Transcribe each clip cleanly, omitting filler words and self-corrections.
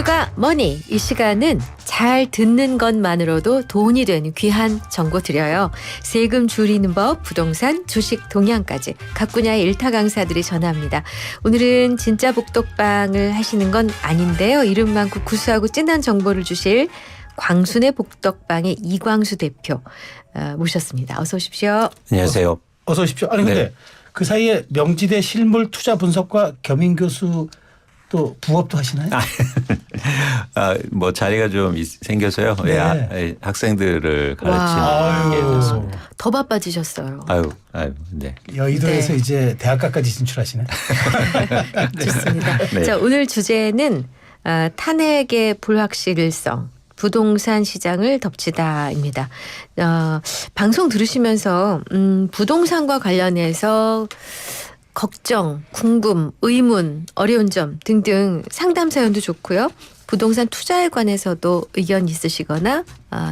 뷰가 머니. 이 시간은 잘 듣는 것만으로도 돈이 되는 귀한 정보 드려요. 세금 줄이는 법, 부동산, 주식 동향까지 각 분야의 일타 강사들이 전합니다. 오늘은 진짜 복덕방을 하시는 건 아닌데요. 이름 많고 구수하고 찐한 정보를 주실 광순의 복덕방의 이광수 대표 모셨습니다. 어서 오십시오. 안녕하세요. 어서 오십시오. 아니 근데 네. 그 사이에 명지대 실물 투자 분석과 겸임 교수 또 부업도 하시나요? 뭐 자리가 좀 생겨서요. 네. 예, 학생들을 와. 가르치는 게 돼서. 더 바빠지셨어요. 아유, 네. 여의도에서 네. 이제 대학가까지 진출하시네. 좋습니다. 네. 자, 오늘 주제는 탄핵의 불확실성. 부동산 시장을 덮치다입니다. 방송 들으시면서 부동산과 관련해서 걱정, 궁금, 의문, 어려운 점 등등 상담 사연도 좋고요. 부동산 투자에 관해서도 의견 있으시거나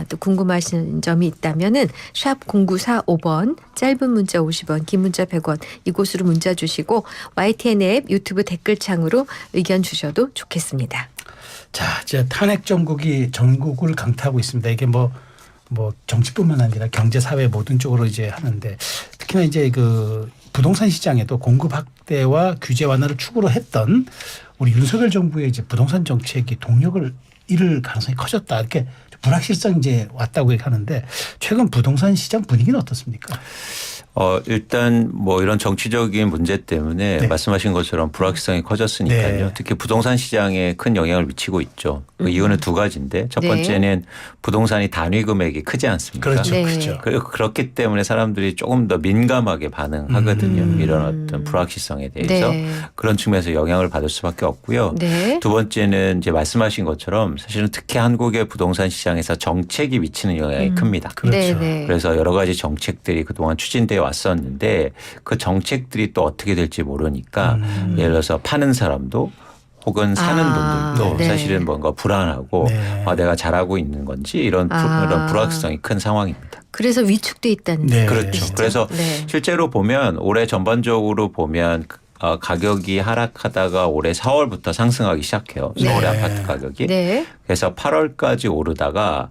또 궁금하신 점이 있다면은 샵 0945번 짧은 문자 50원 긴 문자 100원 이곳으로 문자 주시고 YTN 앱 유튜브 댓글창으로 의견 주셔도 좋겠습니다. 자, 이제 탄핵 정국이 전국을 강타하고 있습니다. 이게 뭐 정치뿐만 아니라 경제, 사회 모든 쪽으로 이제 하는데 특히나 이제 그 부동산 시장에도 공급 확대와 규제 완화를 축으로 했던 우리 윤석열 정부의 이제 부동산 정책이 동력을 잃을 가능성이 커졌다. 이렇게 불확실성이 이제 왔다고 하는데 최근 부동산 시장 분위기는 어떻습니까? 일단 뭐 이런 정치적인 문제 때문에 네. 말씀하신 것처럼 불확실성이 커졌으니까요. 네. 특히 부동산 시장에 큰 영향을 미치고 있죠. 그 이유는 두 가지인데 첫 네. 번째는 부동산이 단위 금액이 크지 않습니까? 그렇죠. 네. 그렇죠. 그렇기 때문에 사람들이 조금 더 민감하게 반응하거든요. 이런 어떤 불확실성에 대해서 네. 그런 측면에서 영향을 받을 수밖에 없고요. 네. 두 번째는 이제 말씀하신 것처럼 사실은 특히 한국의 부동산 시장에서 정책이 미치는 영향이 큽니다. 그렇죠. 네, 네. 그래서 여러 가지 정책들이 그동안 추진되어 왔었는데 그 정책들이 또 어떻게 될지 모르니까 예를 들어서 파는 사람도 혹은 사는 분들도 네. 사실은 뭔가 불안하고 네. 내가 잘하고 있는 건지 이런 불확실성이 큰 상황입니다. 그래서 위축돼 있다는 네. 그렇죠. 뜻이죠. 그래서 네. 실제로 보면 올해 전반적으로 보면 가격이 하락하다가 올해 4월부터 상승하기 시작해요. 서울의 네. 아파트 가격이. 네. 그래서 8월까지 오르다가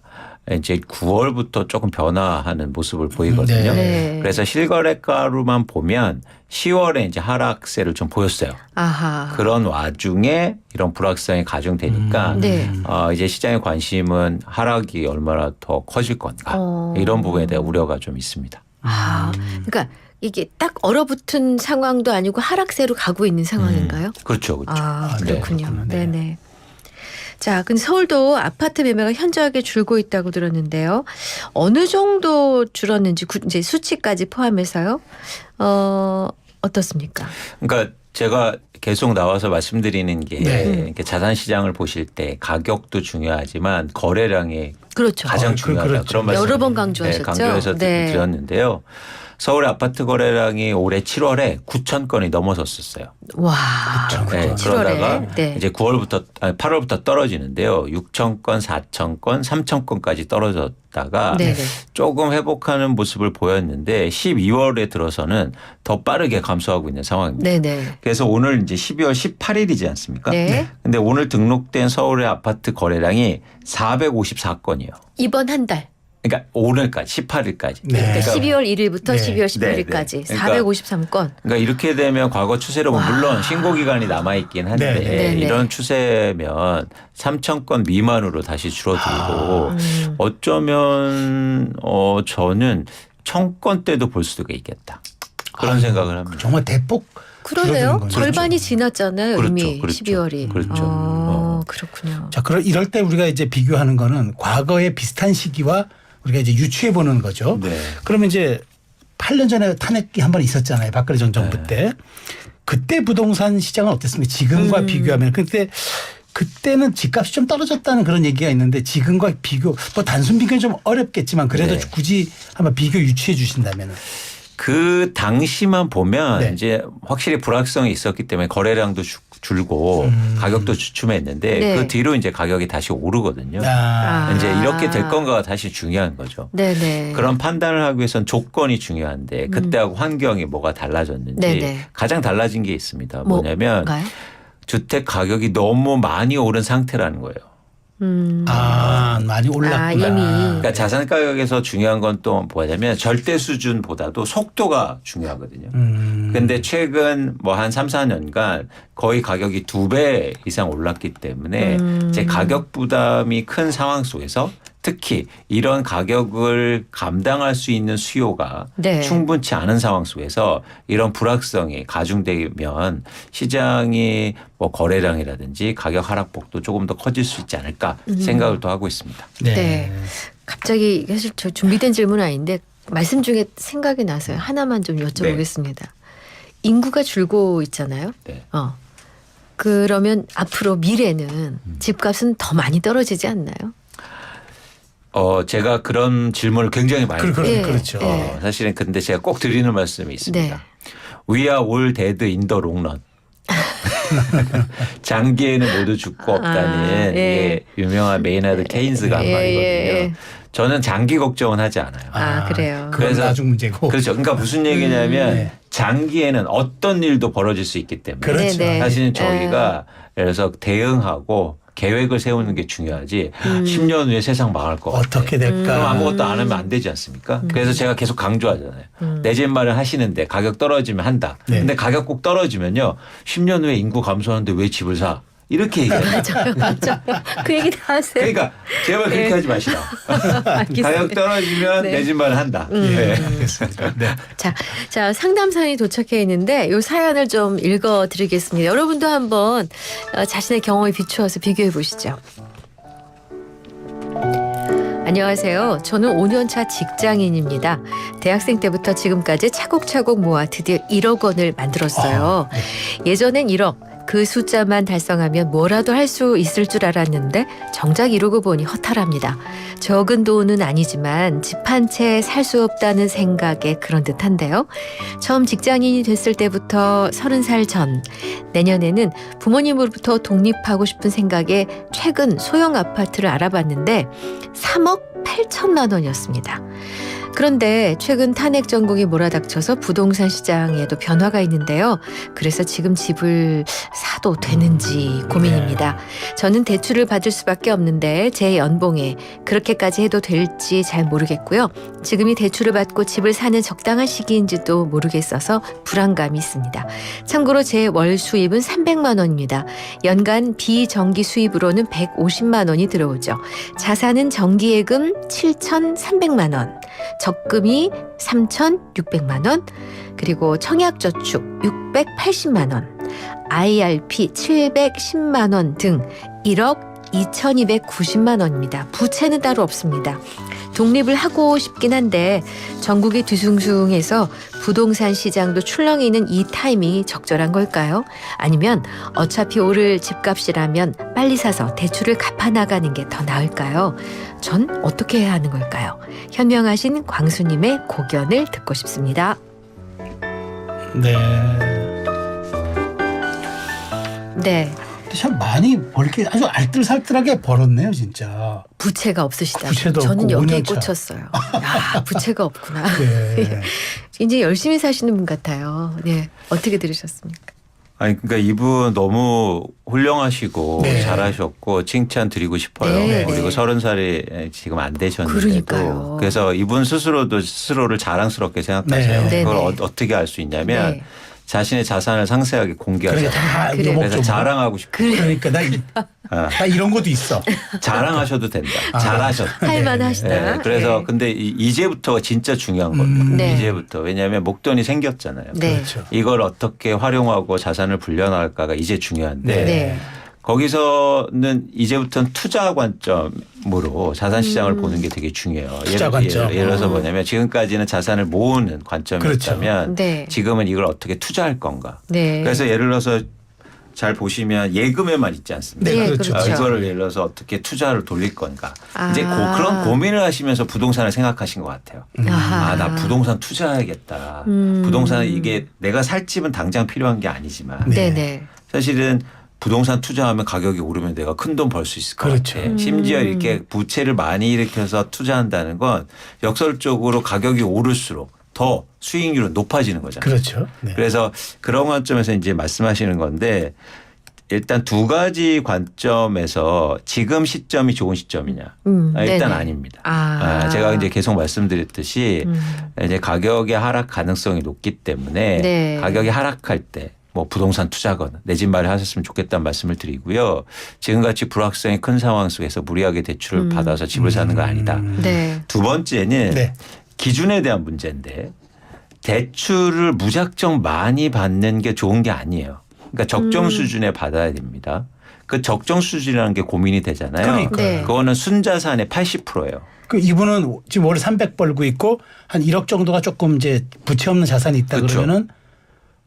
이제 9월부터 조금 변화하는 모습을 보이거든요. 네. 그래서 실거래가로만 보면 10월에 이제 하락세를 좀 보였어요. 아하. 그런 와중에 이런 불확실성이 가중되니까 네. 이제 시장의 관심은 하락이 얼마나 더 커질 건가 이런 부분에 대한 우려가 좀 있습니다. 그러니까 이게 딱 얼어붙은 상황도 아니고 하락세로 가고 있는 상황인가요? 그렇죠, 그렇죠. 그렇군요. 그렇구나. 네. 네네. 자, 근데 서울도 아파트 매매가 현저하게 줄고 있다고 들었는데요. 어느 정도 줄었는지 이제 수치까지 포함해서요. 어떻습니까? 그러니까 제가 계속 나와서 말씀드리는 게 네. 이렇게 자산 시장을 보실 때 가격도 중요하지만 거래량이 그렇죠. 가장 중요하다. 그렇죠. 그런 말씀 여러 번 강조하셨죠. 강조해서 네. 드렸는데요. 서울의 아파트 거래량이 올해 7월에 9천 건이 넘어섰었어요. 와. 네, 7월에. 그러다가 네. 이제 8월부터 떨어지는데요. 6천 건, 4천 건, 3천 건까지 떨어졌다가 네네. 조금 회복하는 모습을 보였는데 12월에 들어서는 더 빠르게 감소하고 있는 상황입니다. 네네. 그래서 오늘 이제 12월 18일이지 않습니까? 네. 근데 오늘 등록된 서울의 아파트 거래량이 454건이에요. 이번 한 달. 그러니까 오늘까지 18일까지. 네. 그러니까 12월 1일부터 네. 12월 18일까지 네, 네. 그러니까 453건. 그러니까 이렇게 되면 과거 추세로 보면 물론 신고 기간이 남아 있긴 한데 네, 네. 이런 추세면 3천 건 미만으로 다시 줄어들고 어쩌면 저는 1,000건 대도 볼 수도 있겠다. 그런 생각을 합니다. 정말 대폭 그러네요. 줄어드는 거죠. 절반이 지났잖아요. 그렇죠. 이미 그렇죠. 12월이. 그렇죠. 그렇군요. 자, 이럴 때 우리가 이제 비교하는 거는 과거의 비슷한 시기와 우리가 이제 유추해 보는 거죠. 네. 그러면 이제 8년 전에 탄핵이 한 번 있었잖아요. 박근혜 전 정부 때. 그때 부동산 시장은 어땠습니까? 지금과 비교하면. 그때는 집값이 좀 떨어졌다는 그런 얘기가 있는데 지금과 비교 뭐 단순 비교는 좀 어렵겠지만 그래도 네. 굳이 한번 비교 유추해 주신다면은. 그 당시만 보면 네. 이제 확실히 불확실성이 있었기 때문에 거래량도 줄고 가격도 주춤했는데 네. 그 뒤로 이제 가격이 다시 오르거든요. 이제 이렇게 될 건가가 다시 중요한 거죠. 네네. 그런 판단을 하기 위해서는 조건이 중요한데 그때하고 환경이 뭐가 달라졌는지 네네. 가장 달라진 게 있습니다. 뭐냐면 뭔가요? 주택 가격이 너무 많이 오른 상태라는 거예요. 많이 올랐구나. 이미. 그러니까 자산 가격에서 중요한 건 또 뭐냐면 절대 수준보다도 속도가 중요하거든요. 근데 최근 뭐 한 3, 4년간 거의 가격이 2배 이상 올랐기 때문에 제 가격 부담이 큰 상황 속에서 특히 이런 가격을 감당할 수 있는 수요가 네. 충분치 않은 상황 속에서 이런 불확성이 가중되면 시장이 뭐 거래량이라든지 가격 하락폭도 조금 더 커질 수 있지 않을까 생각을 또 하고 있습니다. 네. 네. 갑자기 사실 저 준비된 질문은 아닌데 말씀 중에 생각이 나서요. 하나만 좀 여쭤보겠습니다. 인구가 줄고 있잖아요. 네. 그러면 앞으로 미래는 집값은 더 많이 떨어지지 않나요? 제가 그런 질문을 굉장히 많이 예, 그렇죠. 예. 사실은 근데 제가 꼭 드리는 말씀이 있습니다. 네. We are all dead in the long run. 장기에는 모두 죽고 없다는 예. 이게 유명한 메이나드 케인스가 한 말이거든요. 예. 저는 장기 걱정은 하지 않아요. 그래요. 그건 그래서 나중 문제고. 그렇죠. 그러니까 무슨 얘기냐면 네. 장기에는 어떤 일도 벌어질 수 있기 때문에 그렇죠. 네, 네. 사실은 저희가 예를 들어서 대응하고 계획을 세우는 게 중요하지 10년 후에 세상 망할 것 같아. 어떻게 될까? 그럼 아무것도 안 하면 안 되지 않습니까? 그래서 제가 계속 강조하잖아요. 내 집 마련 하시는데 가격 떨어지면 한다. 네. 근데 가격 꼭 떨어지면요. 10년 후에 인구 감소하는데 왜 집을 사? 이렇게 얘기해요. 맞아요. 그 얘기 다 하세요. 그러니까 제발 그렇게 네. 하지 마시라. 가격 떨어지면 네. 내 집 마련 한다. 네. 알겠습니다. 네. 자, 상담 사연이 도착해 있는데 이 사연을 좀 읽어드리겠습니다. 여러분도 한번 자신의 경험에 비추어서 비교해 보시죠. 안녕하세요. 저는 5년차 직장인입니다. 대학생 때부터 지금까지 차곡차곡 모아 드디어 1억 원을 만들었어요. 예전엔 1억. 그 숫자만 달성하면 뭐라도 할 수 있을 줄 알았는데 정작 이러고 보니 허탈합니다. 적은 돈은 아니지만 집 한 채 살 수 없다는 생각에 그런 듯한데요. 처음 직장인이 됐을 때부터 30살 전 내년에는 부모님으로부터 독립하고 싶은 생각에 최근 소형 아파트를 알아봤는데 3억 8천만 원이었습니다. 그런데 최근 탄핵 전국이 몰아닥쳐서 부동산 시장에도 변화가 있는데요. 그래서 지금 집을 사도 되는지 고민입니다. 저는 대출을 받을 수밖에 없는데 제 연봉에 그렇게까지 해도 될지 잘 모르겠고요. 지금이 대출을 받고 집을 사는 적당한 시기인지도 모르겠어서 불안감이 있습니다. 참고로 제 월 수입은 300만 원입니다. 연간 비정기 수입으로는 150만 원이 들어오죠. 자산은 정기예금 7,300만 원. 적금이 3,600만 원, 그리고 청약저축 680만 원, IRP 710만 원 등 1억 2,290만 원입니다. 부채는 따로 없습니다. 독립을 하고 싶긴 한데 전국이 뒤숭숭해서 부동산 시장도 출렁이는 이 타이밍이 적절한 걸까요? 아니면 어차피 오를 집값이라면 빨리 사서 대출을 갚아나가는 게 더 나을까요? 전 어떻게 해야 하는 걸까요? 현명하신 광수님의 고견을 듣고 싶습니다. 네. 네. 참 많이 벌게 아주 알뜰살뜰하게 벌었네요, 진짜. 부채가 없으시다. 부채도 저는 없고 여기에 5년 차. 꽂혔어요. 야, 부채가 없구나. 네. 이제 열심히 사시는 분 같아요. 네. 어떻게 들으셨습니까? 아니 그러니까 이분 너무 훌륭하시고 네. 잘하셨고 칭찬 드리고 싶어요. 네. 그리고 네. 30살이 지금 안 되셨는데도 그러니까요. 그래서 이분 스스로도 스스로를 자랑스럽게 생각하세요. 네. 그걸 네. 어떻게 알 수 있냐면 네. 자신의 자산을 상세하게 공개하세요. 그러니까 다 그래. 요목 그래서 좀 자랑하고 싶고 그러니까 나 이런 것도 있어. 자랑하셔도 된다. 잘하셨다. 할만하시다. 네, 그래서 네. 근데 이제부터 진짜 중요한 겁니다. 네. 이제부터 왜냐하면 목돈이 생겼잖아요. 네. 그렇죠. 이걸 어떻게 활용하고 자산을 불려나갈까가 이제 중요한데 네. 거기서는 이제부터는 투자 관점으로 자산 시장을 보는 게 되게 중요해요. 투자 관점. 예를 들어서 뭐냐면 지금까지는 자산을 모으는 관점이었다면 네. 지금은 이걸 어떻게 투자할 건가. 네. 그래서 예를 들어서 잘 보시면 예금에만 있지 않습니까? 네, 그렇죠. 이거를 예를 들어서 어떻게 투자를 돌릴 건가. 아. 이제 그런 고민을 하시면서 부동산을 생각하신 것 같아요. 아하. 나 부동산 투자해야겠다. 부동산은 이게 내가 살 집은 당장 필요한 게 아니지만 네네. 사실은 부동산 투자하면 가격이 오르면 내가 큰 돈 벌 수 있을 것 그렇죠. 같아. 심지어 이렇게 부채를 많이 일으켜서 투자한다는 건 역설적으로 가격이 오를수록 더 수익률은 높아지는 거잖아요. 그렇죠. 네. 그래서 그런 관점에서 이제 말씀하시는 건데 일단 두 가지 관점에서 지금 시점이 좋은 시점이냐? 일단 네네. 아닙니다. 제가 이제 계속 말씀드렸듯이 이제 가격의 하락 가능성이 높기 때문에 네. 가격이 하락할 때 뭐 부동산 투자거나 내 집 마련하셨으면 좋겠다는 말씀을 드리고요. 지금같이 불확실성이 큰 상황 속에서 무리하게 대출을 받아서 집을 사는 거 아니다. 네. 두 번째는 네. 기준에 대한 문제인데 대출을 무작정 많이 받는 게 좋은 게 아니에요. 그러니까 적정 수준에 받아야 됩니다. 그 적정 수준이라는 게 고민이 되잖아요. 그러니까요. 네. 그거는 순자산의 80%예요. 그 이분은 지금 월에 300 벌고 있고 한 1억 정도가 조금 이제 부채 없는 자산이 있다 그렇죠. 그러면은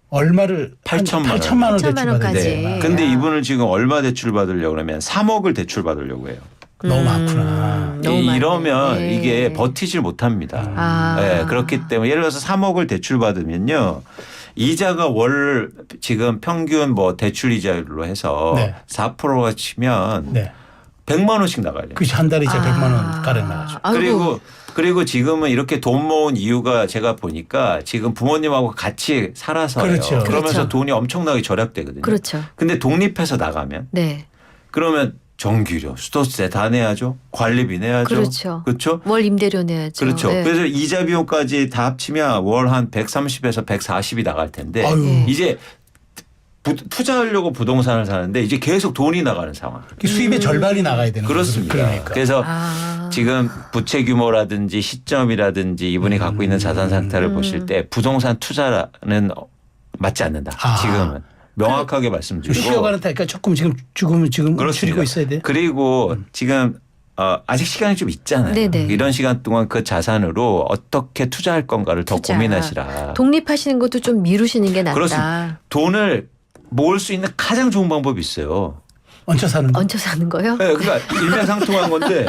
얼마를 8천만 원. 8천만 원 8천만 대출 원까지. 받아야 네. 되나. 근데 이분을 지금 얼마 대출 받으려고 그러면 3억을 대출 받으려고 해요. 너무 많구나. 너무 많네. 이러면 네. 이게 버티질 못합니다. 아. 네, 그렇기 때문에 예를 들어서 3억을 대출 받으면요. 이자가 월 지금 평균 뭐 대출 이자율로 해서 네. 4%가 치면 네. 100만 원씩 나가야 돼요. 그렇지 한 달에 이제 100만 원 가량 나가죠. 아이고. 그리고 지금은 이렇게 돈 모은 이유가 제가 보니까 지금 부모님하고 같이 살아서요. 그렇죠. 그러면서 그렇죠. 돈이 엄청나게 절약되거든요. 그렇죠. 근데 독립해서 나가면 네. 그러면 전기료, 수도세 다 내야죠. 관리비 내야죠. 그렇죠. 그렇죠? 월 임대료 내야죠. 그렇죠. 네. 그래서 이자 비용까지 다 합치면 월 한 130에서 140이 나갈 텐데 아유. 네. 이제 투자하려고 부동산을 사는데 이제 계속 돈이 나가는 상황. 수입의 절반이 나가야 되는 거죠. 그렇습니다. 그러니까. 그래서 아. 지금 부채 규모라든지 시점이라든지 이분이 갖고 있는 자산 상태를 보실 때 부동산 투자는 맞지 않는다. 아. 지금은 명확하게 말씀드리고 쉬어가는 타니까 조금 지금 지금 그렇습니다. 줄이고 있어야 돼. 그리고 지금 아직 시간이 좀 있잖아요. 네네. 이런 시간 동안 그 자산으로 어떻게 투자할 건가를 더 투자. 고민하시라. 독립하시는 것도 좀 미루시는 게 낫다. 그렇습니다. 돈을 모을 수 있는 가장 좋은 방법이 있어요. 얹혀 사는 거. 얹혀 사는 거요? 네, 그러니까 일맥상통한 건데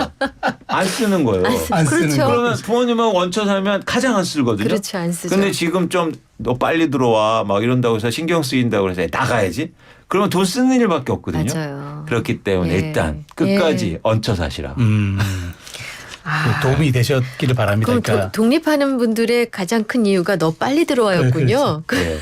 안 쓰는 거예요. 안 쓰는 그렇죠. 거. 그러면 부모님하고 얹혀 살면 가장 안 쓰거든요. 그렇죠. 안 쓰죠. 근데 지금 좀 너 빨리 들어와 막 이런다고 해서 신경 쓰인다고 해서 나가야지. 그러면 돈 쓰는 일밖에 없거든요. 맞아요. 그렇기 때문에 예. 일단 끝까지 얹혀 사시라. 아. 도움이 되셨기를 바랍니다. 그럼 그러니까 독립하는 분들의 가장 큰 이유가 너 빨리 들어와였군요. 네.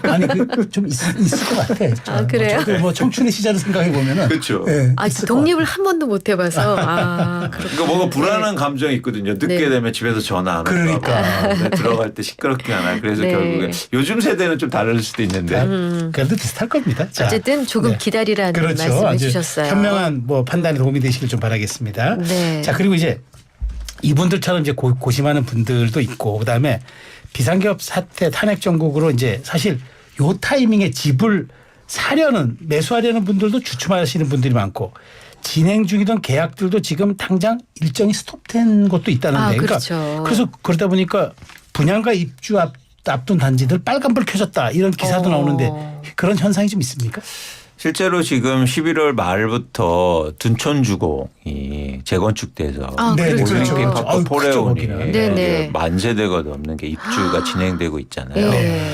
아니 좀 있을 것 같아. 아, 그래요? 저도 뭐 청춘의 시절을 생각해 보면은. 그렇죠. 아, 독립을 한 번도 못 해봐서. 아, 그렇군요. 그러니까 뭔가 불안한 감정이 있거든요. 늦게 네. 되면 집에서 전화 안 그러니까. 하고 들어갈 때 시끄럽게 하나. 그래서 네. 결국에 요즘 세대는 좀 다를 수도 있는데. 그래도 비슷할 겁니다. 자, 어쨌든 조금 네. 기다리라는 그렇죠. 말씀을 아주 주셨어요. 현명한 뭐 판단에 도움이 되시길 좀 바라겠습니다. 네. 자, 그리고 이제 이분들처럼 이제 고심하는 분들도 있고 그다음에 비상기업 사태 탄핵 정국으로 이제 사실 요 타이밍에 집을 사려는 매수하려는 분들도 주춤하시는 분들이 많고 진행 중이던 계약들도 지금 당장 일정이 스톱된 것도 있다는데. 아, 그러니까 그렇죠. 그래서 그러다 보니까 분양가 입주 앞둔 단지들 빨간불 켜졌다 이런 기사도 나오는데 그런 현상이 좀 있습니까? 실제로 지금 11월 말부터 둔촌주공이 재건축돼서 아, 네, 그렇죠. 올림픽 아유, 파크 크죠, 포레온이 거기는. 네네. 만 세대가 넘는 게 입주가 진행되고 있잖아요. 네.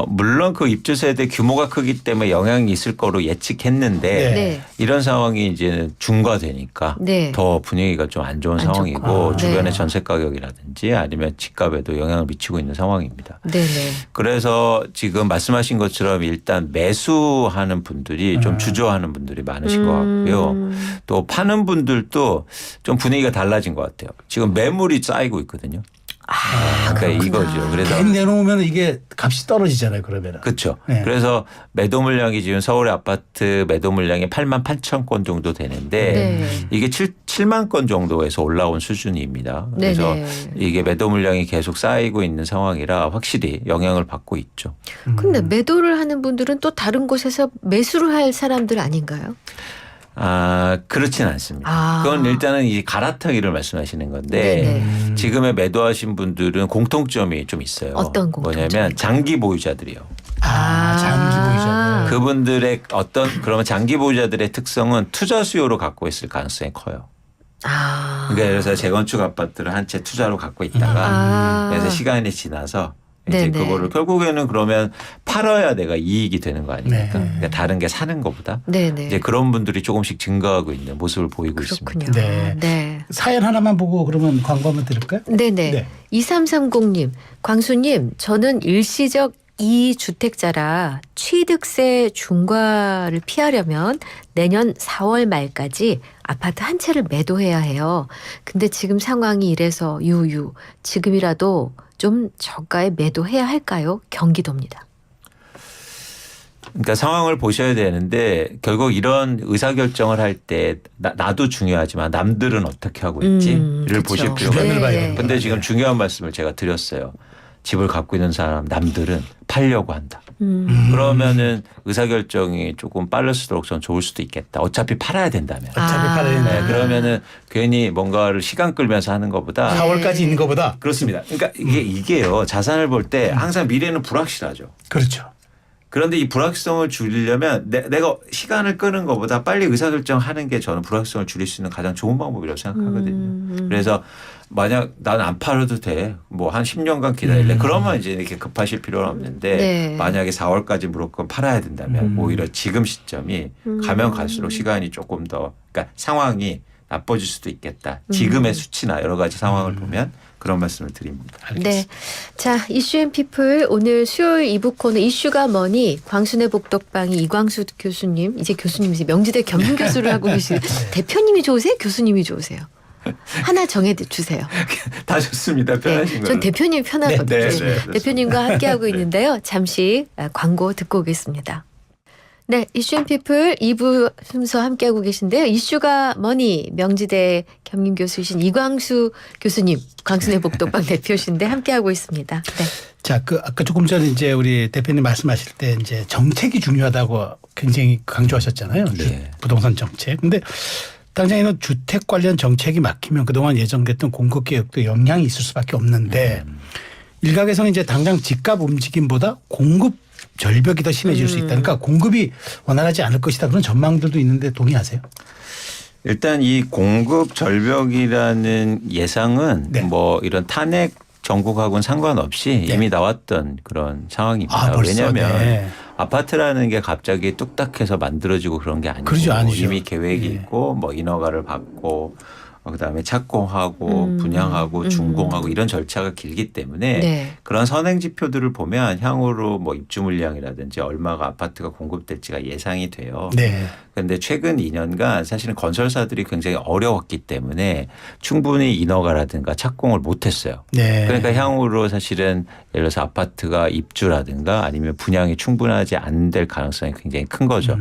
물론 그 입주 세대 규모가 크기 때문에 영향이 있을 거로 예측했는데 네. 네. 이런 상황이 이제 중과되니까 네. 더 분위기가 좀 안 좋은 안 상황이고 좋고. 주변의 네. 전세 가격이라든지 아니면 집값에도 영향을 미치고 있는 상황입니다. 네네. 그래서 지금 말씀하신 것처럼 일단 매수하는 분들이 좀 주저하는 분들이 많으신 것 같고요. 또 파는 분들도 좀 분위기가 달라진 것 같아요. 지금 매물이 쌓이고 있거든요. 그러니까 이거죠. 그래서 괜히 내놓으면 이게 값이 떨어지잖아요. 그러면은. 그렇죠. 네. 그래서 매도 물량이 지금 서울의 아파트 매도 물량이 8만 8천 건 정도 되는데 네. 이게 7만 건 정도에서 올라온 수준입니다. 그래서 네네. 이게 매도 물량이 계속 쌓이고 있는 상황이라 확실히 영향을 받고 있죠. 근데 매도를 하는 분들은 또 다른 곳에서 매수를 할 사람들 아닌가요? 그렇진 않습니다. 아. 그건 일단은 이 갈아타기를 말씀하시는 건데 네네. 지금의 매도하신 분들은 공통점이 좀 있어요. 어떤 공통점이죠? 뭐냐면 장기 보유자들이요. 장기 보유자들. 그분들의 그러면 장기 보유자들의 특성은 투자 수요로 갖고 있을 가능성이 커요. 아. 그러니까 그래서 재건축 아파트를 한 채 투자로 갖고 있다가 아. 그래서 시간이 지나서 이제 네네. 그거를 결국에는 그러면 팔아야 내가 이익이 되는 거 아닙니까? 네. 그러니까 다른 게 사는 것보다 네네. 이제 그런 분들이 조금씩 증가하고 있는 모습을 보이고 그렇군요. 있습니다. 네. 네. 사연 하나만 보고 그러면 광고 한번 들을까요? 네네. 네. 2330님, 광수님, 저는 일시적 2주택자라 취득세 중과를 피하려면 내년 4월 말까지 아파트 한 채를 매도해야 해요. 근데 지금 상황이 이래서 지금이라도 좀 저가에 매도해야 할까요? 경기도입니다. 그러니까 상황을 보셔야 되는데 결국 이런 의사결정을 할 때 나도 중요하지만 남들은 어떻게 하고 있지를 그쵸. 보실 필요가 주변을 있어요. 봐야 되는 근데 거죠. 지금 중요한 말씀을 제가 드렸어요. 집을 갖고 있는 사람 남들은 팔려고 한다. 그러면은 의사결정이 조금 빠를수록 전 좋을 수도 있겠다. 어차피 팔아야 된다면. 어차피 팔아야 네, 된다. 그러면은 괜히 뭔가를 시간 끌면서 하는 것보다 4월까지 있는 것보다 그렇습니다. 그러니까 이게요. 자산을 볼 때 항상 미래는 불확실하죠. 그렇죠. 그런데 이 불확실성을 줄이려면 내가 시간을 끄는 것보다 빨리 의사결정하는 게 저는 불확실성을 줄일 수 있는 가장 좋은 방법이라고 생각하거든요. 그래서 만약 나는 안 팔아도 돼. 뭐 한 10년간 기다릴래. 그러면 이제 이렇게 급하실 필요는 없는데 네. 만약에 4월까지 무조건 팔아야 된다면 오히려 지금 시점이 가면 갈수록 시간이 조금 더 그러니까 상황이 나빠질 수도 있겠다. 지금의 수치나 여러 가지 상황을 보면 그런 말씀을 드립니다. 네. 자, 이슈앤피플 오늘 수요일 2부 코너 이슈가 뭐니 광순의 복덕방이 이광수 교수님 이제 교수님이세요. 명지대 겸임 교수를 하고 계시고 대표님이 좋으세요? 교수님이 좋으세요? 하나 정해 주세요. 다 좋습니다. 편하신 전 거는. 대표님이 편하거든요. 네, 네, 대표님과 함께하고 있는데요. 잠시 광고 듣고 오겠습니다. 네, 이슈앤피플 2부 순서 함께하고 계신데요. 이슈가 뭐니 명지대 겸임 교수이신 이광수 교수님, 광순의 복덕방 대표신데 함께하고 있습니다. 네. 자, 아까 조금 전에 이제 우리 대표님 말씀하실 때 이제 정책이 중요하다고 굉장히 강조하셨잖아요. 네. 부동산 정책. 근데 당장에는 주택 관련 정책이 막히면 그동안 예정됐던 공급 계획도 영향이 있을 수밖에 없는데 일각에서는 이제 당장 집값 움직임보다 공급 절벽이 더 심해질 수 있다. 그러니까 공급이 원활하지 않을 것이다. 그런 전망들도 있는데 동의하세요? 일단 이 공급 절벽이라는 예상은 네. 뭐 이런 탄핵 정국하고는 상관없이 네. 이미 나왔던 그런 상황입니다. 아, 벌써? 왜냐하면 네. 아파트라는 게 갑자기 뚝딱해서 만들어지고 그런 게 아니고 그러죠, 아니죠. 이미 계획이 네. 있고 뭐 인허가를 받고 그다음에 착공하고 분양하고 준공하고 이런 절차가 길기 때문에 네. 그런 선행 지표들을 보면 향후로 뭐 입주 물량이라든지 얼마가 아파트가 공급될지가 예상이 돼요. 네. 그런데 최근 2년간 사실은 건설사들이 굉장히 어려웠기 때문에 충분히 인허가라든가 착공을 못했어요. 네. 그러니까 향후로 사실은 예를 들어서 아파트가 입주라든가 아니면 분양이 충분하지 안 될 가능성이 굉장히 큰 거죠.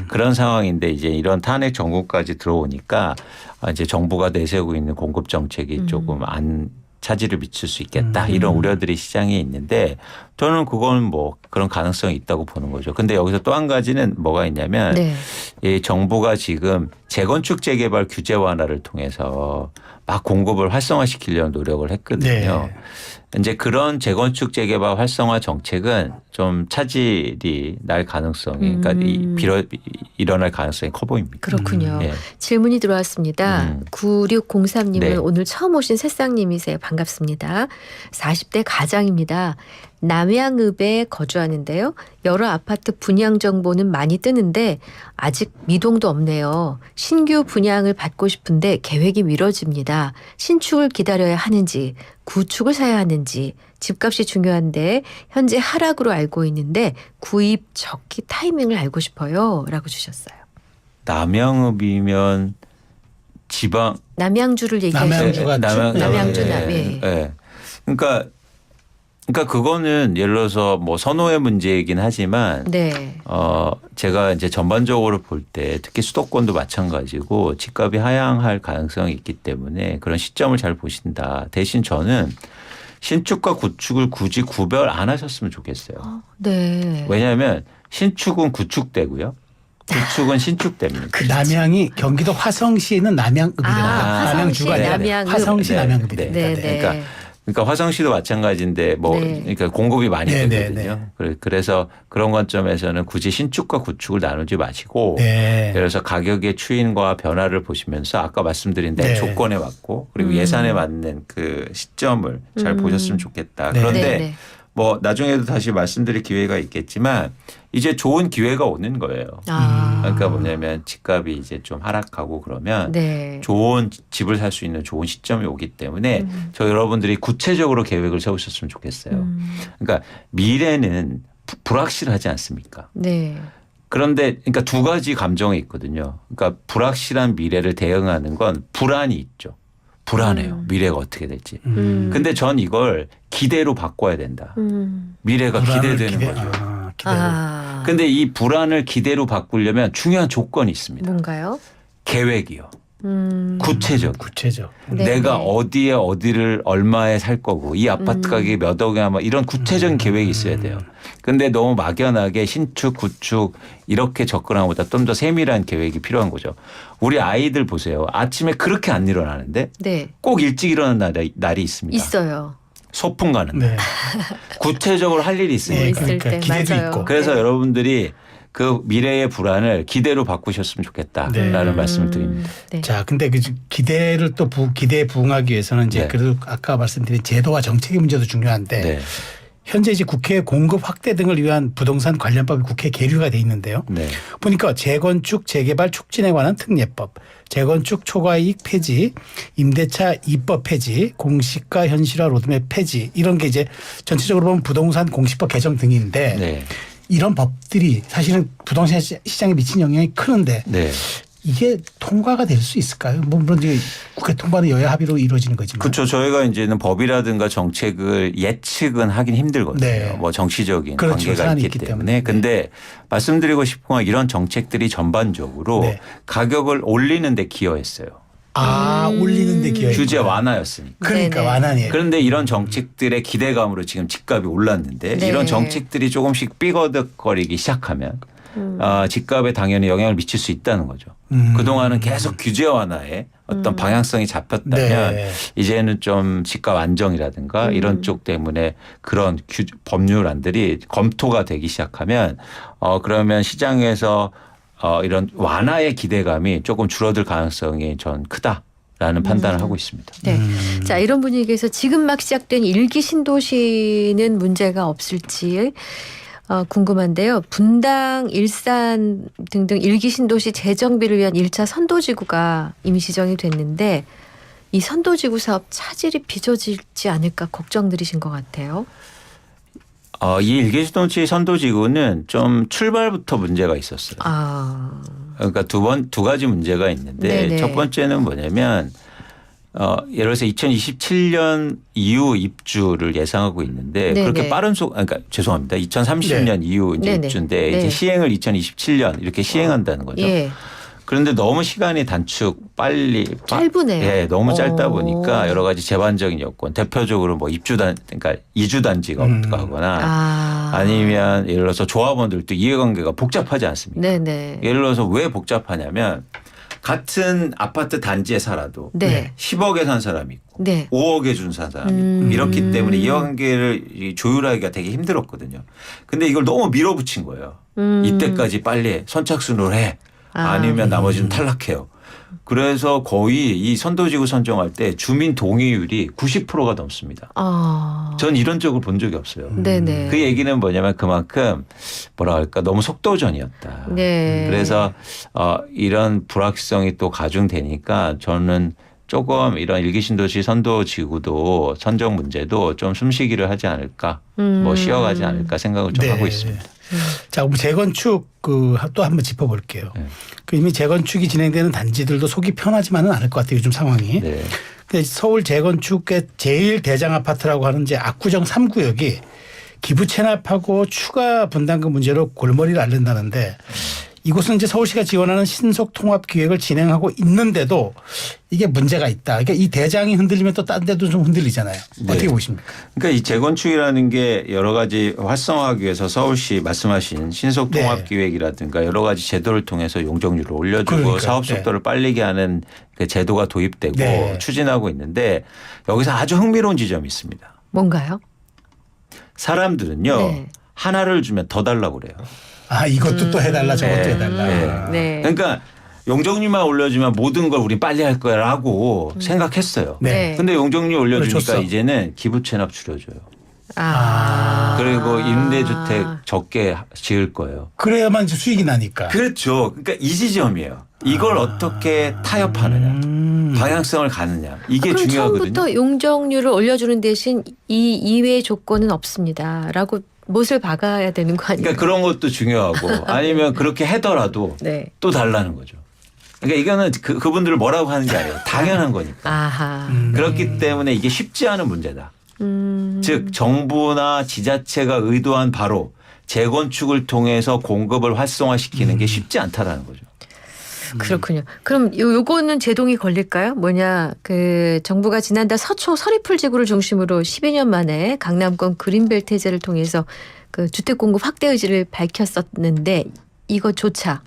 그런 상황인데 이제 이런 탄핵 정국까지 들어오니까 이제 정부가 내세우고 있는 공급 정책이 조금 안 차질을 미칠 수 있겠다 이런 우려들이 시장에 있는데 저는 그건 뭐 그런 가능성이 있다고 보는 거죠. 근데 여기서 또 한 가지는 뭐가 있냐면 네. 이 정부가 지금 재건축 재개발 규제 완화를 통해서 막 공급을 활성화시키려는 노력을 했거든요. 네. 이제 그런 재건축 재개발 활성화 정책은 좀 차질이 날 가능성이 그러니까 일어날 가능성이 커 보입니다. 그렇군요. 예. 질문이 들어왔습니다. 9603님은 네. 오늘 처음 오신 새싹님이세요. 반갑습니다. 40대 가장입니다. 남양읍에 거주하는데요. 여러 아파트 분양 정보는 많이 뜨는데 아직 미동도 없네요. 신규 분양을 받고 싶은데 계획이 미뤄집니다. 신축을 기다려야 하는지 구축을 사야 하는지 집값이 중요한데 현재 하락으로 알고 있는데 구입 적기 타이밍을 알고 싶어요. 라고 주셨어요. 남양읍이면 지방 남양주를 얘기하시는 남양주가 남양주 예, 남해. 예. 그러니까 그거는 예를 들어서 뭐 선호의 문제이긴 하지만 네. 제가 이제 전반적으로 볼 때 특히 수도권도 마찬가지고 집값이 하향할 가능성이 있기 때문에 그런 시점을 잘 보신다. 대신 저는 신축과 구축을 굳이 구별 안 하셨으면 좋겠어요. 네. 왜냐하면 신축은 구축되고요. 구축은 신축됩니다. 그 남양이 경기도 화성시에 있는 남양읍이래요. 화성시 남양주가 아니라 남양읍. 화성시 네. 남양읍이래요. 네, 네. 그러니까 화성시도 마찬가지인데 뭐 네. 그러니까 공급이 많이 네, 되거든요. 그래서 그런 관점에서는 굳이 신축과 구축을 나누지 마시고 네. 예를 들어서 가격의 추인과 변화를 보시면서 아까 말씀드린 대 네. 조건에 맞고 그리고 예산에 맞는 그 시점을 잘 보셨으면 좋겠다. 네. 그런데 네. 뭐 나중에도 다시 말씀드릴 기회가 있겠지만 이제 좋은 기회가 오는 거예요. 그러니까 뭐냐면 집값이 이제 좀 하락하고 그러면 네. 좋은 집을 살 수 있는 좋은 시점이 오기 때문에 저 여러분들이 구체적으로 계획을 세우셨으면 좋겠어요. 그러니까 미래는 불확실하지 않습니까? 네. 그런데 그러니까 두 가지 감정이 있거든요. 그러니까 불확실한 미래를 대응하는 건 불안이 있죠. 불안해요. 미래가 어떻게 될지. 근데 전 이걸 기대로 바꿔야 된다. 미래가 기대되는 거죠. 기대로. 근데 이 불안을 기대로 바꾸려면 중요한 조건이 있습니다. 뭔가요? 계획이요. 구체적. 네, 내가 네. 어디에 어디를 얼마에 살 거고 이 아파트 가격이 몇 억이야 뭐 이런 구체적인 계획이 있어야 돼요. 근데 너무 막연하게 신축, 구축 이렇게 접근하는 것보다 좀 더 세밀한 계획이 필요한 거죠. 우리 아이들 보세요. 아침에 그렇게 안 일어나는데 네. 꼭 일찍 일어나는 날이 있습니다. 있어요. 소풍 가는 날. 네. 구체적으로 할 일이 있으니까. 네, 있을 그러니까 때 기대도 맞아요. 있고. 그래서 네. 여러분들이 그 미래의 불안을 기대로 바꾸셨으면 좋겠다라는 네. 말씀을 드립니다. 네. 자, 근데 그 기대를 또 기대에 부응하기 위해서는 이제 네. 그래도 아까 말씀드린 제도와 정책의 문제도 중요한데 네. 현재 이제 국회 공급 확대 등을 위한 부동산 관련법이 국회에 계류가 돼 있는데요. 네. 보니까 재건축 재개발 촉진에 관한 특례법, 재건축 초과이익 폐지, 임대차 입법 폐지, 공시가 현실화 로드맵 폐지 이런 게 이제 전체적으로 보면 부동산 공시법 개정 등인데 네. 이런 법들이 사실은 부동산 시장에 미친 영향이 크는데 네. 이게 통과가 될 수 있을까요? 뭐 물론 이제 국회 통과는 여야 합의로 이루어지는 거지만. 그렇죠. 저희가 이제는 법이라든가 정책을 예측은 하긴 힘들거든요. 네. 뭐 정치적인 그렇죠. 관계가 사안이 있기 있기 때문에. 때문에. 근데 말씀드리고 싶은 건 이런 정책들이 전반적으로 네. 가격을 올리는 데 기여했어요. 올리는 데 기여해. 규제 완화였으니까. 그러니까 네네. 완화니. 그런데 이런 정책들의 기대감으로 지금 집값이 올랐는데 네. 이런 정책들이 조금씩 삐거덕거리기 시작하면 집값에 당연히 영향을 미칠 수 있다는 거죠. 그동안은 계속 규제 완화에 어떤 방향성이 잡혔다면 네. 이제는 좀 집값 안정이라든가 이런 쪽 때문에 그런 법률안들이 검토가 되기 시작하면 그러면 시장에서 이런 완화의 기대감이 조금 줄어들 가능성이 전 크다라는 판단을 하고 있습니다. 네. 자, 이런 분위기에서 지금 막 시작된 일기 신도시는 문제가 없을지 궁금한데요. 분당, 일산 등등 일기 신도시 재정비를 위한 1차 선도지구가 이미 지정이 됐는데 이 선도지구 사업 차질이 빚어지지 않을까 걱정들이신 것 같아요. 이 일개주동치 선도지구는 좀 출발부터 문제가 있었어요. 그러니까 두 가지 문제가 있는데 네네. 첫 번째는 뭐냐면 예를 들어서 2027년 이후 입주를 예상하고 있는데 네네. 그렇게 빠른 그러니까 죄송합니다. 2030년 네. 이후 이제 네네. 입주인데 네. 이제 시행을 2027년 이렇게 시행한다는 거죠. 예. 그런데 너무 시간이 짧으네요. 예, 너무 짧다 보니까 여러 가지 제반적인 여건, 대표적으로 뭐 그러니까 이주 단지가 없거나 아니면 예를 들어서 조합원들도 이해관계가 복잡하지 않습니까? 네네. 예를 들어서 왜 복잡하냐면 같은 아파트 단지에 살아도 네. 10억에 산 사람이 있고 네. 5억에 준 사람이 있고 이렇기 때문에 이해관계를 조율하기가 되게 힘들었거든요. 근데 이걸 너무 밀어붙인 거예요. 이때까지 빨리 선착순으로 해. 아니면 나머지는 탈락해요. 그래서 거의 이 선도지구 선정할 때 주민 동의율이 90%가 넘습니다. 전 이런 적을 본 적이 없어요. 네네. 그 얘기는 뭐냐면 그만큼 뭐라 할까 너무 속도전이었다. 네. 그래서 이런 불확실성이 또 가중되니까 저는 조금 이런 일기신도시 선도지구도 선정 문제도 좀 숨쉬기를 하지 않을까 뭐 쉬어가지 않을까 생각을 좀 네. 하고 있습니다. 자, 그럼 재건축 또 한번 짚어볼게요. 네. 그 이미 재건축이 진행되는 단지들도 속이 편하지만은 않을 것 같아요. 요즘 상황이. 네. 근데 서울 재건축의 제일 대장 아파트라고 하는 이제 압구정 3구역이 기부 체납하고 추가 분담금 문제로 골머리를 앓는다는데 이곳은 이제 서울시가 지원하는 신속 통합 기획을 진행하고 있는데도 이게 문제가 있다. 그러니까 이 대장이 흔들리면 또 딴 데도 좀 흔들리잖아요. 네. 어떻게 보십니까? 그러니까 이 재건축이라는 게 여러 가지 활성화하기 위해서 서울시 말씀하신 신속 통합 네. 기획이라든가 여러 가지 제도를 통해서 용적률을 올려주고 그러니까요. 사업 속도를 빠르게 하는 그 제도가 도입되고 네. 추진하고 있는데 여기서 아주 흥미로운 지점이 있습니다. 뭔가요? 사람들은요 네. 하나를 주면 더 달라고 그래요. 이것도 또 해달라 저것도 네. 해달라. 네. 그러니까 용적률만 올려주면 모든 걸 우리 빨리 할 거라고 생각했어요. 네. 근데 용적률 올려주니까 줬어. 이제는 기부 체납 줄여줘요. 아. 그리고 임대주택 적게 지을 거예요. 그래야만 이제 수익이 나니까. 그렇죠. 그러니까 이 지점이에요. 이걸 어떻게 타협하느냐, 방향성을 가느냐 이게 그럼 중요하거든요. 처음부터 용적률을 올려주는 대신 이 이외의 조건은 없습니다라고 못을 박아야 되는 거 아니에요? 그러니까 그런 것도 중요하고 아니면 그렇게 해더라도 네. 또 달라는 거죠. 그러니까 이거는 그분들을 뭐라고 하는 게 아니에요. 당연한 거니까. 아하. 그렇기 때문에 이게 쉽지 않은 문제다. 즉 정부나 지자체가 의도한 바로 재건축을 통해서 공급을 활성화시키는 게 쉽지 않다라는 거죠. 그렇군요. 그럼 요거는 제동이 걸릴까요? 뭐냐, 그 정부가 지난달 서초 서리풀 지구를 중심으로 12년 만에 강남권 그린벨트 해제를 통해서 그 주택 공급 확대 의지를 밝혔었는데 이거조차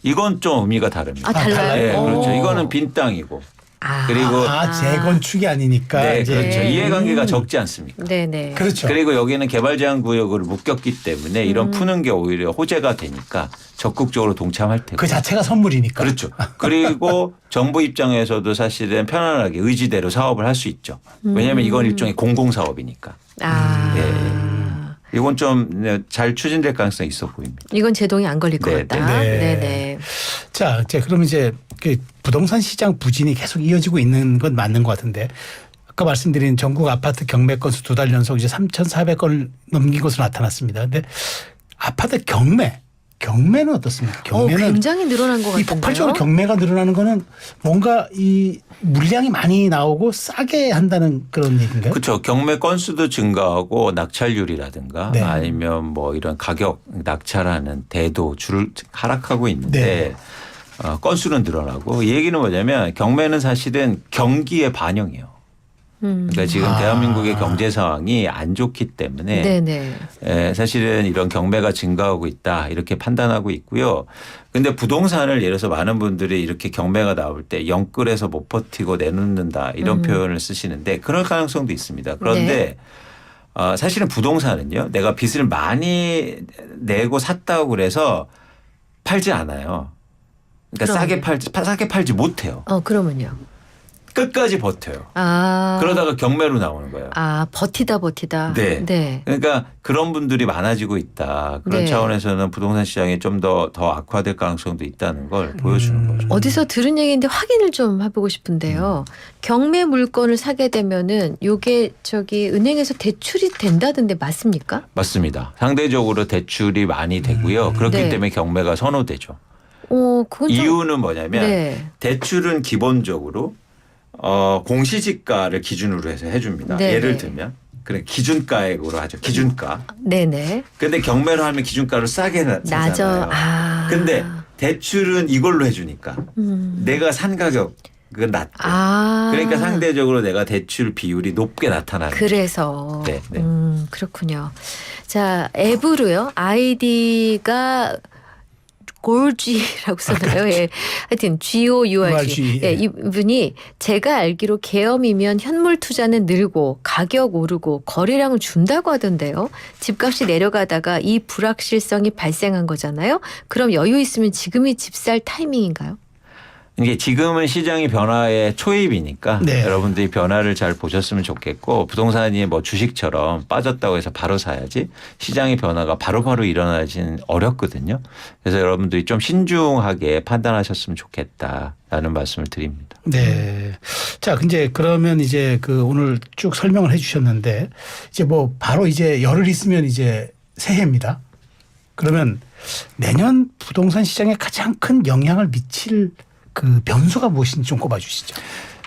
이건 좀 의미가 다릅니다. 아, 달라요? 네, 그렇죠. 오. 이거는 빈 땅이고. 아, 그리고 재건축이 아니니까 네, 이제 그렇죠. 이해관계가 적지 않습니까? 네네. 그렇죠. 그리고 여기는 개발 제한 구역으로 묶였기 때문에 이런 푸는 게 오히려 호재가 되니까 적극적으로 동참할 테고. 그 자체가 선물이니까. 그렇죠. 그리고 정부 입장에서도 사실은 편안하게 의지대로 사업을 할 수 있죠. 왜냐하면 이건 일종의 공공사업이니까. 아. 네. 이건 좀 잘 추진될 가능성이 있어 보입니다. 이건 제동이 안 걸릴 것 네, 같다. 네. 네네. 자, 그럼 이제 그 부동산 시장 부진이 계속 이어지고 있는 건 맞는 것 같은데 아까 말씀드린 전국 아파트 경매 건수 2달 연속 이제 3,400건을 넘긴 것으로 나타났습니다. 근데 아파트 경매는 어떻습니까? 경매는 굉장히 늘어난 것 이 같은데요. 폭발적으로 경매가 늘어나는 거는 뭔가 이 물량이 많이 나오고 싸게 한다는 그런 얘기인가요? 그렇죠. 경매 건수도 증가하고 낙찰률이라든가 네. 아니면 뭐 이런 가격 낙찰하는 대도 줄 하락하고 있는데 건수는 늘어나고 이 얘기는 뭐냐면 경매는 사실은 경기의 반영이에요. 그러니까 지금 대한민국의 경제 상황이 안 좋기 때문에 네네. 사실은 이런 경매가 증가하고 있다 이렇게 판단하고 있고요. 근데 부동산을 예를 들어서 많은 분들이 이렇게 경매가 나올 때 영끌에서 못 버티고 내놓는다 이런 표현을 쓰시는데 그럴 가능성도 있습니다. 그런데 사실은 부동산은요. 내가 빚을 많이 내고 샀다고 그래서 팔지 않아요. 그러니까 싸게 팔지 못해요. 그러면요. 끝까지 버텨요. 아. 그러다가 경매로 나오는 거예요. 아, 버티다. 네. 네. 그러니까 그런 분들이 많아지고 있다. 그런 네. 차원에서는 부동산 시장이 좀 더 악화될 가능성도 있다는 걸 보여주는 거죠. 어디서 들은 얘기인데 확인을 좀 해보고 싶은데요. 경매 물건을 사게 되면은 요게 은행에서 대출이 된다던데 맞습니까? 맞습니다. 상대적으로 대출이 많이 되고요. 그렇기 네. 때문에 경매가 선호되죠. 그건 좀. 이유는 뭐냐면 네. 대출은 기본적으로 공시지가를 기준으로 해서 해줍니다. 네네. 예를 들면 그래 기준가액으로 하죠. 기준가. 네네. 근데 경매로 하면 기준가를 싸게 낮아. 사잖아요. 아. 근데 대출은 이걸로 해주니까 내가 산 가격은 낮고 그러니까 상대적으로 내가 대출 비율이 높게 나타나는 그래서. 네, 네. 그렇군요. 자, 앱으로요. 아이디가 골쥐라고 써나요? 예. 하여튼 GOURG. 예, 이분이 제가 알기로 계엄이면 현물 투자는 늘고 가격 오르고 거래량을 준다고 하던데요. 집값이 내려가다가 이 불확실성이 발생한 거잖아요. 그럼 여유 있으면 지금이 집 살 타이밍인가요? 이게 지금은 시장이 변화의 초입이니까 네. 여러분들이 변화를 잘 보셨으면 좋겠고 부동산이 뭐 주식처럼 빠졌다고 해서 바로 사야지 시장의 변화가 바로바로 일어나지는 어렵거든요. 그래서 여러분들이 좀 신중하게 판단하셨으면 좋겠다라는 말씀을 드립니다. 네. 자, 이제 그러면 이제 오늘 쭉 설명을 해 주셨는데 이제 뭐 바로 이제 열흘 있으면 이제 새해입니다. 그러면 내년 부동산 시장에 가장 큰 영향을 미칠 그 변수가 무엇인지 좀 꼽아 주시죠.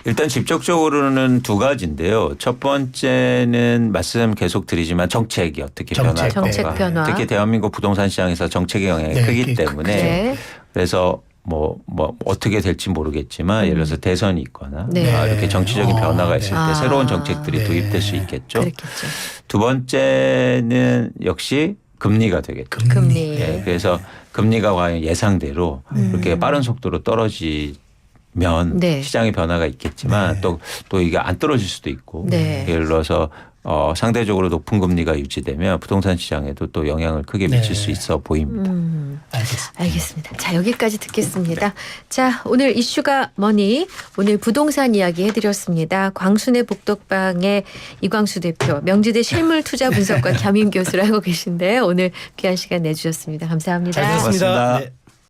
일단 직접적으로는 두 가지인데요. 첫 번째는 말씀 계속 드리지만 정책이 어떻게 변할까. 정책 변화. 특히 대한민국 부동산 시장에서 정책의 영향이 네, 크기 때문에 네. 그래서 뭐 어떻게 될지 모르겠지만 예를 들어서 대선이 있거나 네. 이렇게 정치적인 변화가 있을 때 네. 새로운 정책들이 네. 도입될 수 있겠죠. 그렇겠죠. 두 번째는 역시 금리가 되겠죠. 금리. 네, 그래서 금리가 과연 예상대로 그렇게 빠른 속도로 떨어지면 네. 시장의 변화가 있겠지만 네. 또 이게 안 떨어질 수도 있고 네. 예를 들어서 상대적으로 높은 금리가 유지되면 부동산 시장에도 또 영향을 크게 미칠 네. 수 있어 보입니다. 알겠습니다. 알겠습니다. 자, 여기까지 듣겠습니다. 자, 오늘 이슈가 뭐니? 오늘 부동산 이야기 해드렸습니다. 광순의 복덕방의 이광수 대표, 명지대 실물투자 분석관 겸임 교수를 하고 계신데 오늘 귀한 시간 내주셨습니다. 감사합니다. 잘 들었습니다. 고맙습니다. 네.